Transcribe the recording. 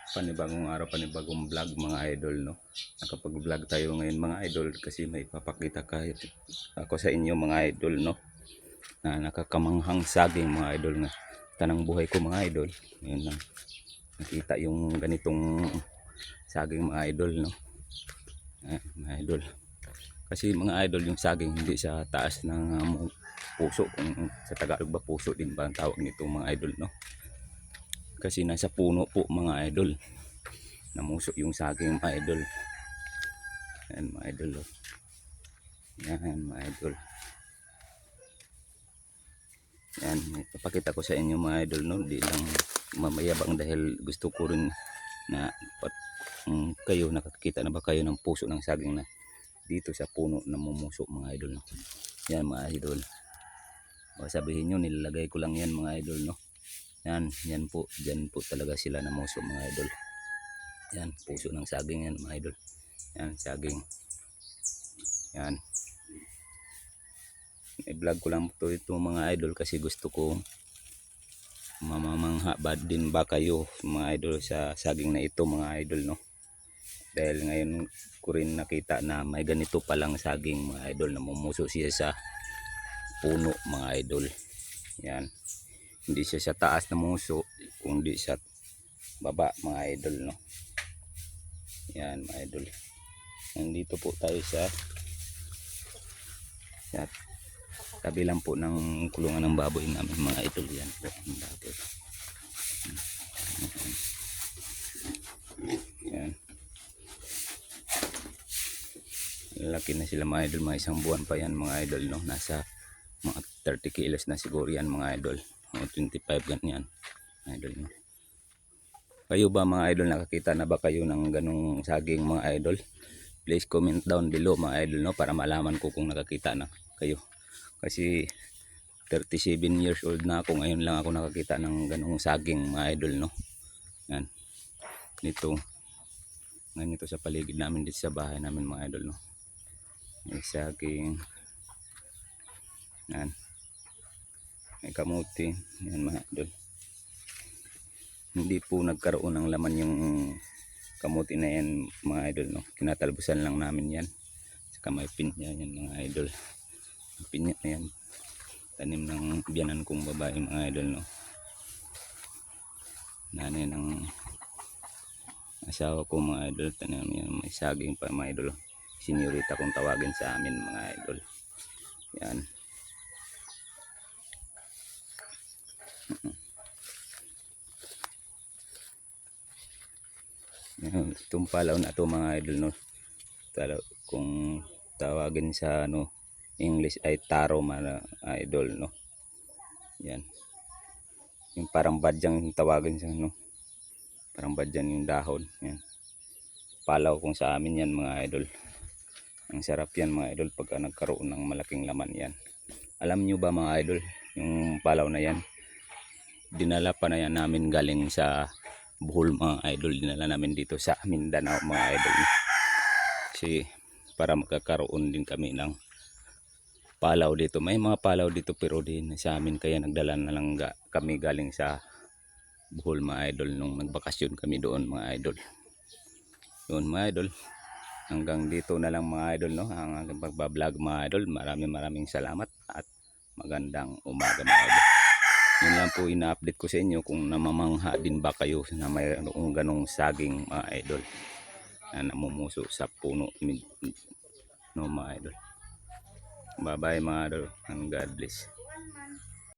Panibagong araw, panibagong vlog mga idol, no. Nakapag-vlog tayo ngayon mga idol kasi may papakita kahit ako sa inyo mga idol, no, na nakakamanghang saging mga idol nga tanang buhay ko mga idol. Ngayon lang nakita yung ganitong saging mga idol, no. Mga idol, kasi mga idol yung saging hindi sa taas ng puso, kung sa Tagalog ba puso din ba ang tawag nito mga idol, no. Kasi nasa puno po mga idol, namuso yung saging mga idol. Yan mga idol, oh. Yan mga idol, yan ipapakita ko sa inyo mga idol, no. Di lang mamayabang dahil gusto ko rin na kayo nakakita na ba kayo ng puso ng saging na dito sa puno na mumuso mga idol, no. Yan mga idol, o sabihin nyo nilalagay ko lang yan mga idol, no. Yan po, dyan po talaga sila namuso mga idol. Yan puso ng saging yan mga idol. Yan saging. Yan, i-vlog ko lang ito mga idol kasi gusto ko mamamangha ba din ba kayo mga idol sa saging na ito mga idol, no. Dahil ngayon ko rin nakita na may ganito palang saging mga idol, na mumuso siya sa puno mga idol. Yan, hindi siya sa taas na muso kundi sa baba mga idol, no. Yan mga idol, nandito po tayo sa tabi lang po ng kulungan ng baboy namin mga idol. Yan po ang baboy. Yan, laki na sila mga idol, mga isang buwan pa yan mga idol, no. Nasa mga 30 kilos na siguro yan mga idol, o 25 ganyan mga idol, no. Kayo ba mga idol, nakakita na ba kayo ng ganong saging mga idol? Please comment down below mga idol, no, para malaman ko kung nakakita na kayo. Kasi 37 years old na ako, ngayon lang ako nakakita ng ganong saging mga idol, no. Yan, ganito sa paligid namin dito sa bahay namin mga idol, no. May saging, yan, may kamuti, yan mga idol. Hindi po nagkaroon ng laman yung kamuti na yan mga idol, no. Tinatalbusan lang namin yan. Saka may pinya yan mga idol. Pinya na yan, tanim ng biyanan kong babae mga idol, no. Nanay ng asawa ko mga idol, tanim yan. May saging pa mga idol, senyorita kung tawagin sa amin mga idol. Yan, itong palaw na ito mga idol, no. Kung tawagin sa English ay taro mga idol, no. Yan, yung parang badyang yung tawagin sa parang badyan yung dahon. Yan, palaw kung sa amin yan mga idol. Ang sarap yan mga idol pagka nagkaroon ng malaking laman yan. Alam nyo ba mga idol, yung palaw na yan dinala pa na yan namin galing sa Bohol mga idol, dinala namin dito sa Mindanao mga idol, kasi para magkakaroon din kami ng palaw dito. May mga palaw dito pero din sa amin, kaya nagdala na lang kami galing sa Bohol mga idol nung nagbakasyon kami doon mga idol. Yun mga idol, hanggang dito na lang mga idol, no, ang aking pagbablog mga idol. Maraming salamat at magandang umaga mga idol. Yun lang po ina-update ko sa inyo kung namamangha din ba kayo na mayroong ganong saging mga idol na namumuso sa puno, no mga idol. Bye bye mga idol, and God bless.